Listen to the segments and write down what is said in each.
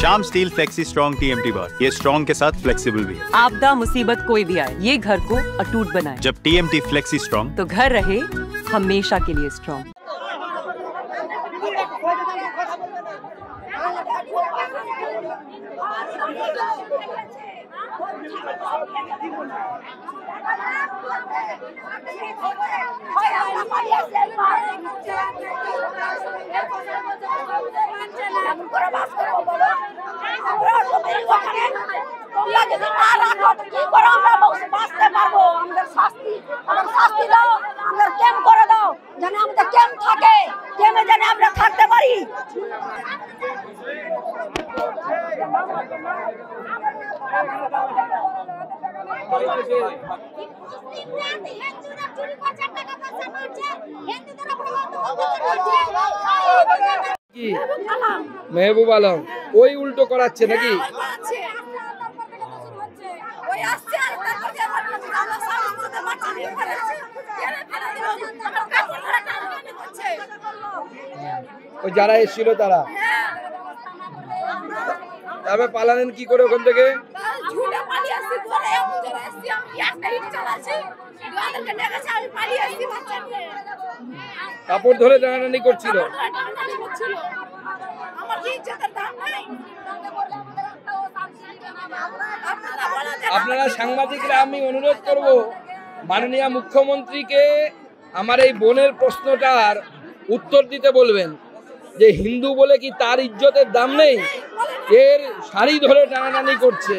Shyam steel flexi strong TMT बार, ये strong के साथ फ्लेक्सिबल भी है। आपदा मुसीबत कोई भी आए, ये घर को अटूट बनाए। जब TMT फ्लेक्सी स्ट्रॉन्ग, तो घर रहे हमेशा के लिए स्ट्रॉन्ग। মেহবুব আলম ওই উল্টো করাচ্ছে নাকি? ওই যারা এসেছিল তারা তবে পালালেন কি করে ওখান থেকে? কাপড় ধরে টানাটানি করছিল। আপনারা সাংবাদিকরা আমি অনুরোধ করব মাননীয় মুখ্যমন্ত্রীকে আমার এই বোনের প্রশ্নটার উত্তর দিতে বলবেন যে হিন্দু বলে কি তার ইজ্জতের দাম নেই? এর শাড়ি ধরে টানাটানি করছে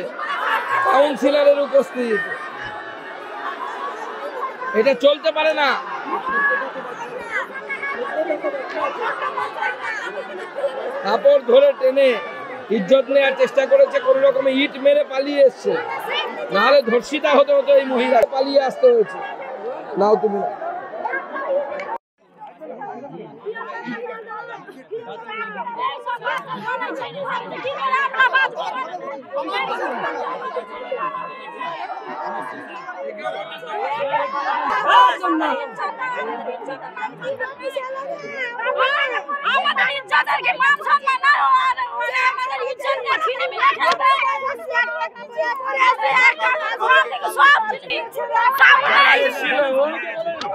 কাউন্সিলরের উপস্থিত, এটা চলতে পারে না। কাপড় ধরে টেনে ইজ্জত নেওয়ার চেষ্টা করেছে, কোন রকমে ইট মেরে পালিয়ে এসছে, নাহলে ধর্ষিতা হতে হতো এই মহিলা, পালিয়ে আসতে হয়েছে। নাও তুমি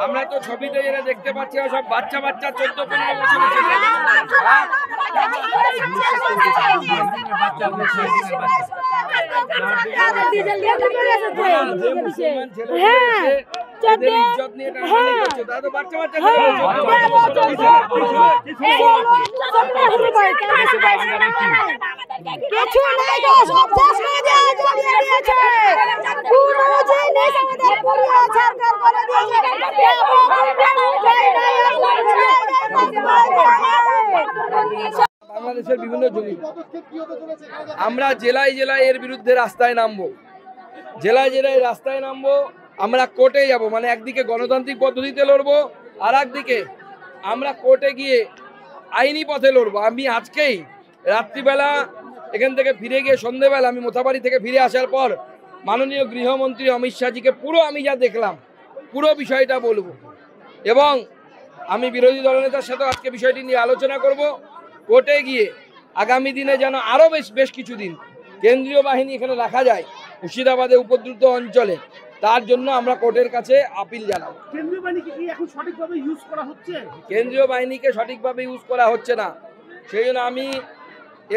আমরা তো ছবিতে এরা দেখতে পাচ্ছি সব বাচ্চা বাচ্চা 14-15 বছরের ছেলে। বাংলাদেশের বিভিন্ন জমি আমরা জেলায় জেলায় এর বিরুদ্ধে রাস্তায় নামবো, জেলায় জেলায় রাস্তায় নামবো, আমরা কোর্টে যাব, মানে একদিকে গণতান্ত্রিক পদ্ধতিতে লড়বো, আর একদিকে আমরা কোর্টে গিয়ে আইনি পথে লড়বো। আমি আজকেই রাত্রিবেলা এখান থেকে ফিরে গিয়ে সন্ধ্যেবেলা আমি মোথাবাড়ি থেকে ফিরে আসার পর মাননীয় গৃহমন্ত্রী অমিত শাহজিকে পুরো আমি যা দেখলাম পুরো বিষয়টা বলবো, এবং আমি বিরোধী দলনেতার সাথে আজকে বিষয়টি নিয়ে আলোচনা করব। কোর্টে গিয়ে আগামী দিনে যেন আরও বেশ কিছুদিন কেন্দ্রীয় বাহিনী এখানে রাখা যায় মুর্শিদাবাদে উপদ্রুত অঞ্চলে, তার জন্য আমরা কোর্টের কাছে আপিল জানাবো। কেন্দ্রীয় বাহিনীকে কি এখন সঠিকভাবে ইউজ করা হচ্ছে? কেন্দ্রীয় বাহিনীকে সঠিকভাবে ইউজ করা হচ্ছে না, সেই জন্য আমি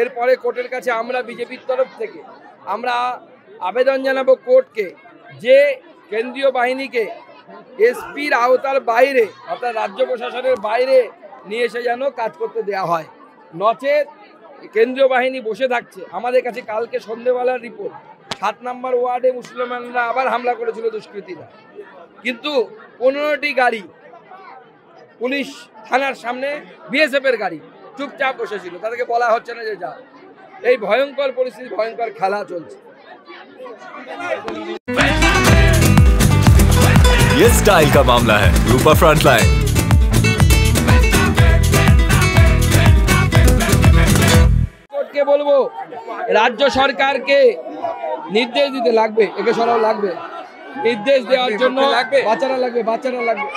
এরপরে কোর্টের কাছে আমরা বিজেপির তরফ থেকে আমরা আবেদন জানাবো কোর্টকে যে কেন্দ্রীয় বাহিনীকে এসপির আওতার বাইরে অর্থাৎ রাজ্য প্রশাসনের বাইরে নিয়ে এসে যেন কাজ করতে দেওয়া হয়, নচেত কেন্দ্রীয় বাহিনী বসে থাকছে। আমাদের কাছে কালকে সন্ধ্যেবেলার রিপোর্ট 7 নম্বর ওয়ার্ডে মুসলমানরা আবার হামলা করেছিল দুষ্কৃতীরা, কিন্তু 15টি গাড়ি পুলিশ থানার সামনে BSF এর গাড়ি চুপচাপ বসেছিল, তাদেরকে বলা হচ্ছে না যে যা। এই ভয়ঙ্কর পরিস্থিতি, ভয়ঙ্কর খেলা চলছে। ये स्टाइल का मामला है, रूपा फ्रंटलाइन। কোর্টকে বলবো রাজ্য সরকারকে নির্দেশ দিতে লাগবে, একে সরাও লাগবে, নির্দেশ দেওয়ার জন্য বাচ্চারা লাগবে।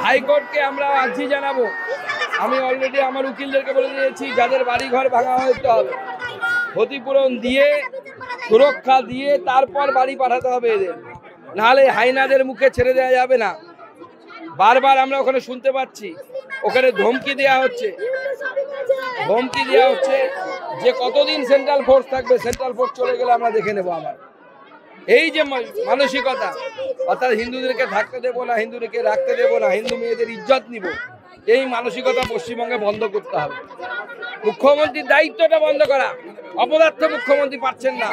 হাইকোর্টকে আমরা আর্জি জানাবো আমি অলরেডি আমার উকিলদেরকে বলে দিয়েছি, যাদের বাড়ি ঘর ভাঙা হতে হবে ক্ষতিপূরণ দিয়ে, সুরক্ষা দিয়ে তারপর বাড়ি পাঠাতে হবে এদের, নাহলে হাইনাদের মুখে ছেড়ে দেওয়া যাবে না। বারবার আমরা ওখানে শুনতে পাচ্ছি, ওখানে ধমকি দেওয়া হচ্ছে যে কতদিন সেন্ট্রাল ফোর্স থাকবে, সেন্ট্রাল ফোর্স চলে গেলে আমরা দেখে নেবো। আমার এই যে মানসিকতা, অর্থাৎ হিন্দুদেরকে থাকতে দেবো না, হিন্দুদেরকে রাখতে দেবো না, হিন্দু মেয়েদের ইজ্জত নিব, এই মানসিকতা পশ্চিমবঙ্গে বন্ধ করতে হবে। মুখ্যমন্ত্রীর দায়িত্বটা বন্ধ করা, অপদার্থ মুখ্যমন্ত্রী পাচ্ছেন না।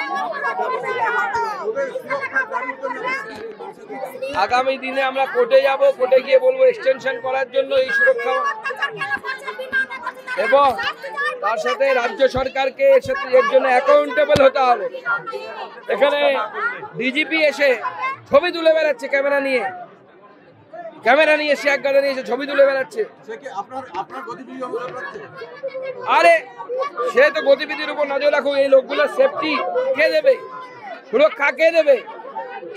আগামী দিনে আমরা কোর্টে যাব, কোর্টে গিয়ে বলবো এক্সটেনশন করার জন্য এই সুরক্ষা, এবং তার সাথে রাজ্য সরকারকে এর জন্য অ্যাকাউন্টেবল হতে হবে। এখানে ডিজিপি এসে ছবি তুলে বেড়াচ্ছে ক্যামেরা নিয়ে, শেয়ার গাড়ি নিয়ে এসে ছবি তুলে বেড়াচ্ছে। আরে সে তো গতিবিধির উপর নজর রাখুক, এই লোকগুলোর সেফটি কে দেবে, সুরক্ষা কে দেবে?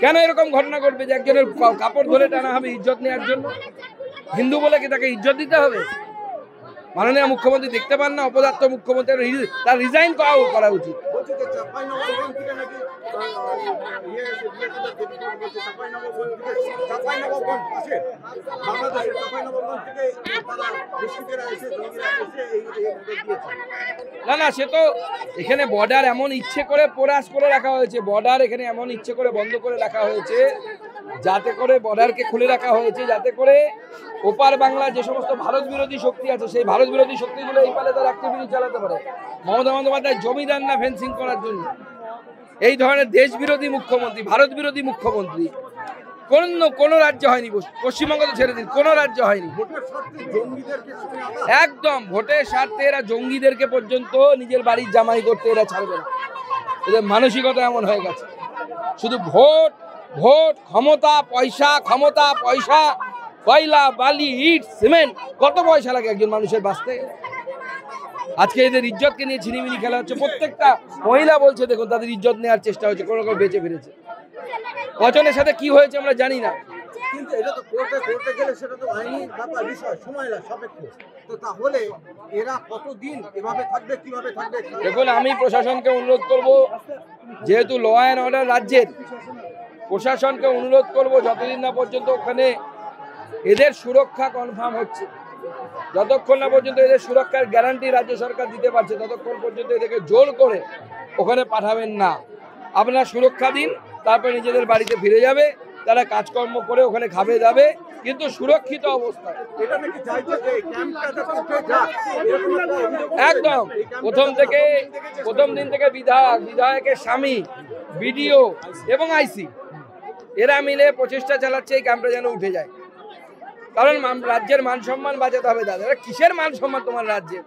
কেন এরকম ঘটনা ঘটবে যে একজনের কাপড় ধরে টানা হবে ইজ্জত নেওয়ার জন্য? হিন্দু বলে কি তাকে ইজ্জত দিতে হবে? মাননীয় মুখ্যমন্ত্রী দেখতে পান না অপদার্থ মুখ্যমন্ত্রী, তার রিজাইন করা উচিত। না সে তো এখানে বর্ডার এমন ইচ্ছে করে পোরাস করে রাখা হয়েছে, বর্ডার এখানে এমন ইচ্ছে করে বন্ধ করে রাখা হয়েছে, যাতে করে বর্ডারকে খুলে রাখা হয়েছে, যাতে করে ওপার বাংলা যে সমস্ত ভারত বিরোধী শক্তি আছে, সেই ভারত বিরোধী শক্তিগুলো এই পালে তার অ্যাক্টিভিটি চালাতে পারে। মমতা বন্দ্যোপাধ্যায় জমিদার না ফেন্সিং করার জন্য? এই ধরনের দেশ বিরোধী মুখ্যমন্ত্রী, ভারত বিরোধী মুখ্যমন্ত্রী কোন রাজ্যে হয়নি, পশ্চিমবঙ্গ তো ছেড়ে দিন, কোন রাজ্য হয়নি। একদম ভোটের স্বার্থে এরা জঙ্গিদেরকে পর্যন্ত নিজের বাড়ির জামাই করতে এরা ছাড়বে না। এদের মানসিকতা এমন হয়ে গেছে, শুধু ভোট, ক্ষমতা, পয়সা, কয়লা, বালি, ইট, সিমেন্ট, কত পয়সা লাগে একজন মানুষের বাঁচতে। আজকে এদের ইজ্জতকে নিয়ে ছিনিমিনি খেলা হচ্ছে। প্রত্যেকটা মহিলা বলছে দেখুন তাদের ইজ্জত নেওয়ার চেষ্টা হচ্ছে, কোনো রকম বেঁচে ফিরেছে। কজনের সাথে কি হয়েছে আমরা জানি না, কিন্তু এটা তো কোর্টে গেলে সেটা তো আইনি ব্যাপার, বিষয়, সময় লাগে সাপেক্ষ। তো তাহলে এরা কতদিন এভাবে থাকবে, কিভাবে থাকবে? দেখুন আমি প্রশাসনকে অনুরোধ করব, যেহেতু ল অ্যান্ড অর্ডার রাজ্যের, প্রশাসনকে অনুরোধ করব যতদিন না পর্যন্ত ওখানে এদের সুরক্ষা কনফার্ম হচ্ছে, যতক্ষণ না পর্যন্ত এদের সুরক্ষার গ্যারান্টি রাজ্য সরকার দিতে পারছে, ততক্ষণ পর্যন্ত এদেরকে জোর করে ওখানে পাঠাবেন না। আপনারা সুরক্ষা দিন, তারপরে নিজেদের বাড়িতে ফিরে যাবে, তারা কাজকর্ম করে ওখানে খাবে যাবে, কিন্তু সুরক্ষিত অবস্থায়। একদম প্রথম দিন থেকে বিধায়কের স্বামী, বিডিও এবং আইসি এরা মিলে প্রচেষ্টা চালাচ্ছে এই ক্যাম্পটা যেন উঠে যায়। কারণ রাজ্যের মান সম্মান বাঁচাতে হবে। দাদা কিসের মান সম্মান তোমার রাজ্যে?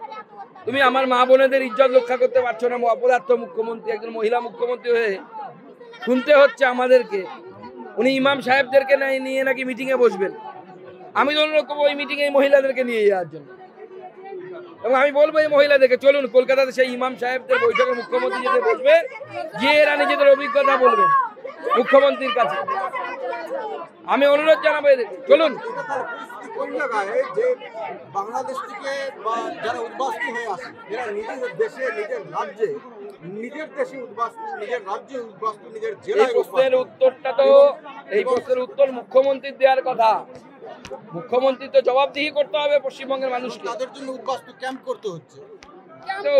তুমি আমার মা বোনেদের ইজ্জত রক্ষা করতে পারছো না। অপদার্থ মুখ্যমন্ত্রী, একজন মহিলা মুখ্যমন্ত্রী হয়ে শুনতে হচ্ছে আমাদেরকে উনি ইমাম সাহেবদেরকে নিয়ে নাকি মিটিংয়ে বসবেন। আমি তো অনুরোধ করবো ওই মিটিংয়ে এই মহিলাদেরকে নিয়ে যাওয়ার জন্য, এবং আমি বলবো এই মহিলাদেরকে চলুন কলকাতাতে সেই ইমাম সাহেবদের বৈঠকে মুখ্যমন্ত্রী যেতে বসবে, গিয়ে এরা নিজেদের অভিজ্ঞতা বলবে মুখ্যমন্ত্রীর কাছে। আমি অনুরোধ জানাবো এদেরকে, চলুন। কোন জায়গায় যে বাংলাদেশ থেকে বা যারা উদ্বাস্তু হয়ে আসে, এরা নিজের দেশে, নিজের রাজ্যে, নিজের দেশে উদ্বাস্তু, নিজের রাজ্যে উদ্বাস্তু, নিজের জেলায়। এই প্রশ্নের উত্তর মুখ্যমন্ত্রীর দেওয়ার কথা। মুখ্যমন্ত্রী তো জবাবদিহি করতে হবে পশ্চিমবঙ্গের মানুষকে। তাদের জন্য উদ্বাস্তু ক্যাম্প করতে হচ্ছে। তো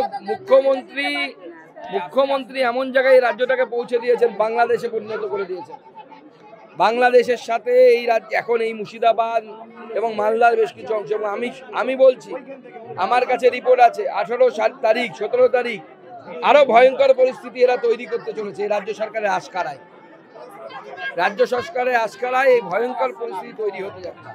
মুখ্যমন্ত্রী এমন জায়গায় রাজ্যটাকে পৌঁছে দিয়েছেন, বাংলাদেশে পরিণত করে দিয়েছেন। বাংলাদেশের সাথে এই রাজ্য এখন এই মুর্শিদাবাদ এবং মালদার বেশ কিছু অংশ। আমি বলছি, আমার কাছে রিপোর্ট আছে 18 তারিখ 17 তারিখ আরো ভয়ঙ্কর পরিস্থিতি এরা তৈরি করতে চলেছে। রাজ্য সরকারের আশকারায় এই ভয়ঙ্কর পরিস্থিতি তৈরি হতে যাচ্ছে।